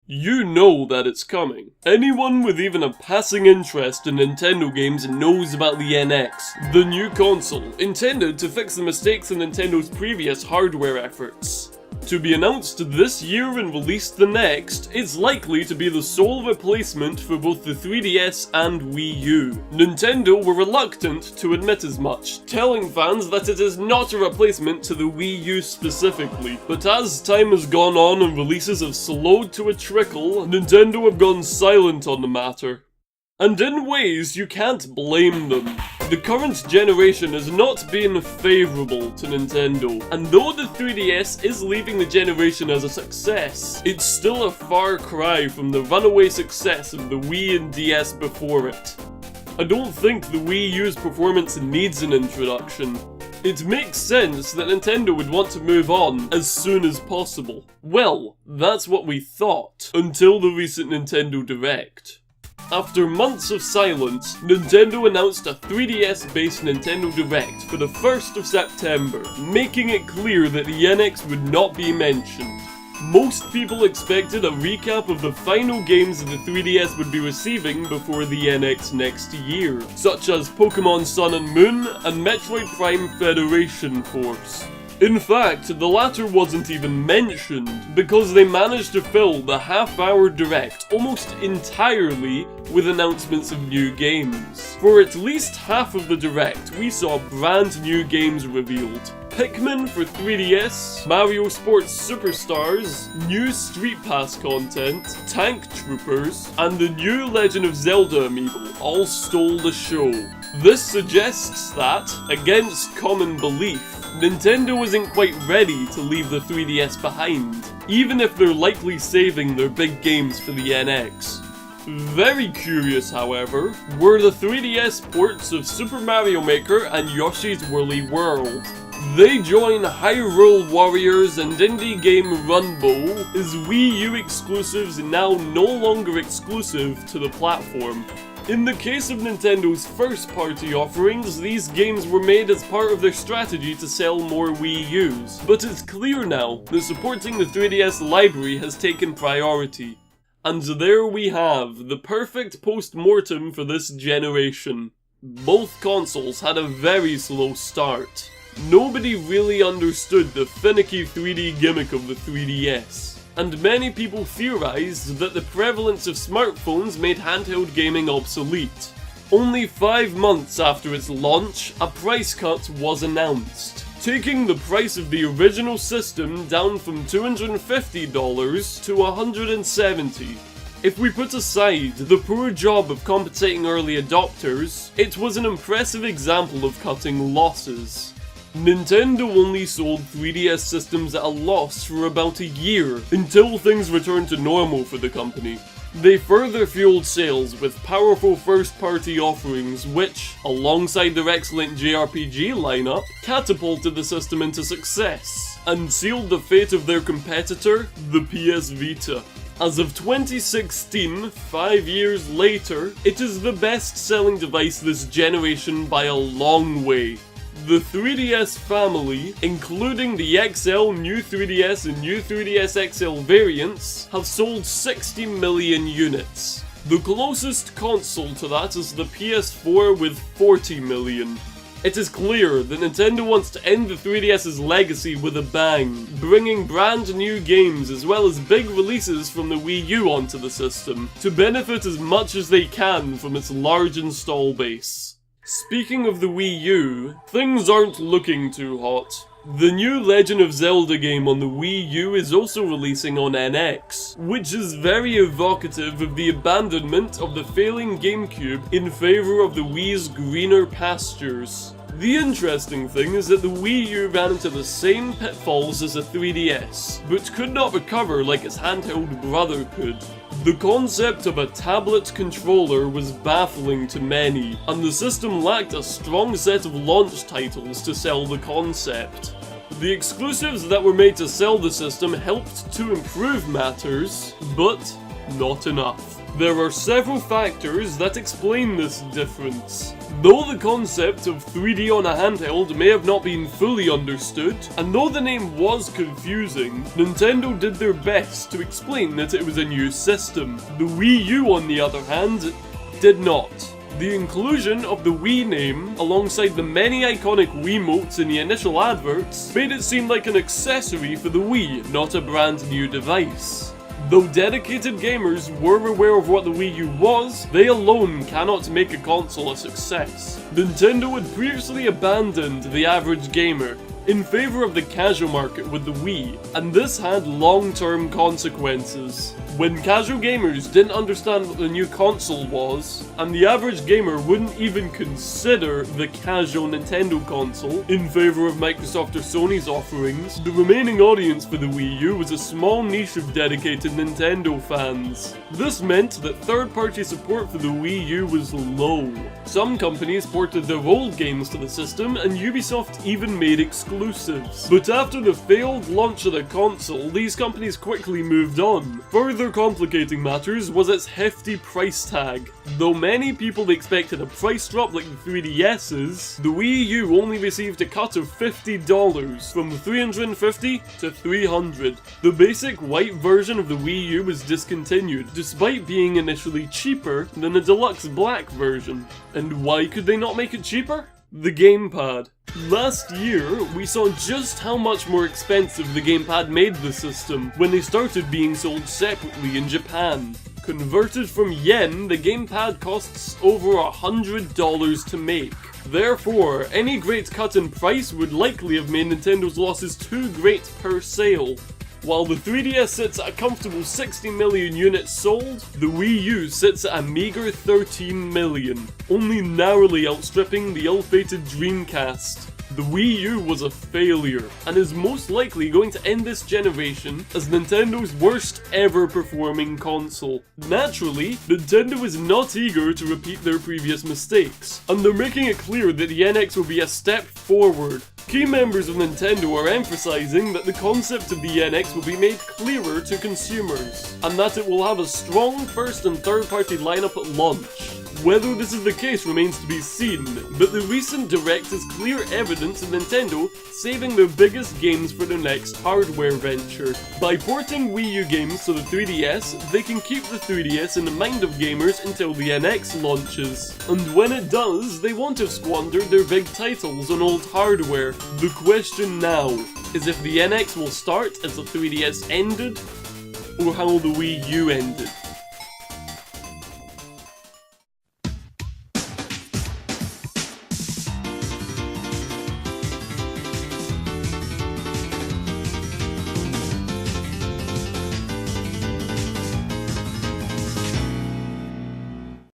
You know that it's coming. Anyone with even a passing interest in Nintendo games knows about the NX, the new console, intended to fix the mistakes of Nintendo's previous hardware efforts. To be announced this year and released the next, it's likely to be the sole replacement for both the 3DS and Wii U. Nintendo were reluctant to admit as much, telling fans that it is not a replacement to the Wii U specifically. But as time has gone on and releases have slowed to a trickle, Nintendo have gone silent on the matter. And in ways you can't blame them. The current generation has not been favourable to Nintendo, and though the 3DS is leaving the generation as a success, it's still a far cry from the runaway success of the Wii and DS before it. I don't think the Wii U's performance needs an introduction. It makes sense that Nintendo would want to move on as soon as possible. Well, that's what we thought, until the recent Nintendo Direct. After months of silence, Nintendo announced a 3DS-based Nintendo Direct for the 1st of September, making it clear that the NX would not be mentioned. Most people expected a recap of the final games that the 3DS would be receiving before the NX next year, such as Pokémon Sun and Moon and Metroid Prime Federation Force. In fact, the latter wasn't even mentioned, because they managed to fill the half-hour Direct almost entirely with announcements of new games. For at least half of the Direct, we saw brand new games revealed. Pikmin for 3DS, Mario Sports Superstars, new Street Pass content, Tank Troopers, and the new Legend of Zelda amiibo all stole the show. This suggests that, against common belief, Nintendo isn't quite ready to leave the 3DS behind, even if they're likely saving their big games for the NX. Very curious, however, were the 3DS ports of Super Mario Maker and Yoshi's Woolly World. They join Hyrule Warriors and indie game Runbow as Wii U exclusives now no longer exclusive to the platform. In the case of Nintendo's first-party offerings, these games were made as part of their strategy to sell more Wii U's, but it's clear now that supporting the 3DS library has taken priority. And there we have the perfect post-mortem for this generation. Both consoles had a very slow start. Nobody really understood the finicky 3D gimmick of the 3DS. And many people theorized that the prevalence of smartphones made handheld gaming obsolete. Only 5 months after its launch, a price cut was announced, taking the price of the original system down from $250 to $170. If we put aside the poor job of compensating early adopters, it was an impressive example of cutting losses. Nintendo only sold 3DS systems at a loss for about a year, until things returned to normal for the company. They further fueled sales with powerful first-party offerings which, alongside their excellent JRPG lineup, catapulted the system into success, and sealed the fate of their competitor, the PS Vita. As of 2016, 5 years later, it is the best-selling device this generation by a long way. The 3DS family, including the XL, New 3DS and New 3DS XL variants, have sold 60 million units. The closest console to that is the PS4 with 40 million. It is clear that Nintendo wants to end the 3DS's legacy with a bang, bringing brand new games as well as big releases from the Wii U onto the system, to benefit as much as they can from its large install base. Speaking of the Wii U, things aren't looking too hot. The new Legend of Zelda game on the Wii U is also releasing on NX, which is very evocative of the abandonment of the failing GameCube in favour of the Wii's greener pastures. The interesting thing is that the Wii U ran into the same pitfalls as the 3DS, but could not recover like its handheld brother could. The concept of a tablet controller was baffling to many, and the system lacked a strong set of launch titles to sell the concept. The exclusives that were made to sell the system helped to improve matters, but not enough. There are several factors that explain this difference. Though the concept of 3D on a handheld may have not been fully understood, and though the name was confusing, Nintendo did their best to explain that it was a new system. The Wii U, on the other hand, did not. The inclusion of the Wii name, alongside the many iconic Wiimotes in the initial adverts, made it seem like an accessory for the Wii, not a brand new device. Though dedicated gamers were aware of what the Wii U was, they alone cannot make a console a success. Nintendo had previously abandoned the average gamer in favor of the casual market with the Wii, and this had long-term consequences. When casual gamers didn't understand what the new console was, and the average gamer wouldn't even consider the casual Nintendo console in favor of Microsoft or Sony's offerings, the remaining audience for the Wii U was a small niche of dedicated Nintendo fans. This meant that third-party support for the Wii U was low. Some companies ported their old games to the system, and Ubisoft even made exclusives. But after the failed launch of the console, these companies quickly moved on. Further complicating matters was its hefty price tag. Though many people expected a price drop like the 3DS's, the Wii U only received a cut of $50, from $350 to $300. The basic white version of the Wii U was discontinued, despite being initially cheaper than the deluxe black version. And why could they not make it cheaper? The gamepad. Last year, we saw just how much more expensive the gamepad made the system when they started being sold separately in Japan. Converted from yen, the gamepad costs over $100 to make. Therefore, any great cut in price would likely have made Nintendo's losses too great per sale. While the 3DS sits at a comfortable 60 million units sold, the Wii U sits at a meager 13 million, only narrowly outstripping the ill-fated Dreamcast. The Wii U was a failure, and is most likely going to end this generation as Nintendo's worst ever performing console. Naturally, Nintendo is not eager to repeat their previous mistakes, and they're making it clear that the NX will be a step forward. Key members of Nintendo are emphasizing that the concept of the NX will be made clearer to consumers, and that it will have a strong first and third party lineup at launch. Whether this is the case remains to be seen, but the recent Direct is clear evidence of Nintendo saving their biggest games for their next hardware venture. By porting Wii U games to the 3DS, they can keep the 3DS in the mind of gamers until the NX launches. And when it does, they won't have squandered their big titles on old hardware. The question now is if the NX will start as the 3DS ended, or how the Wii U ended.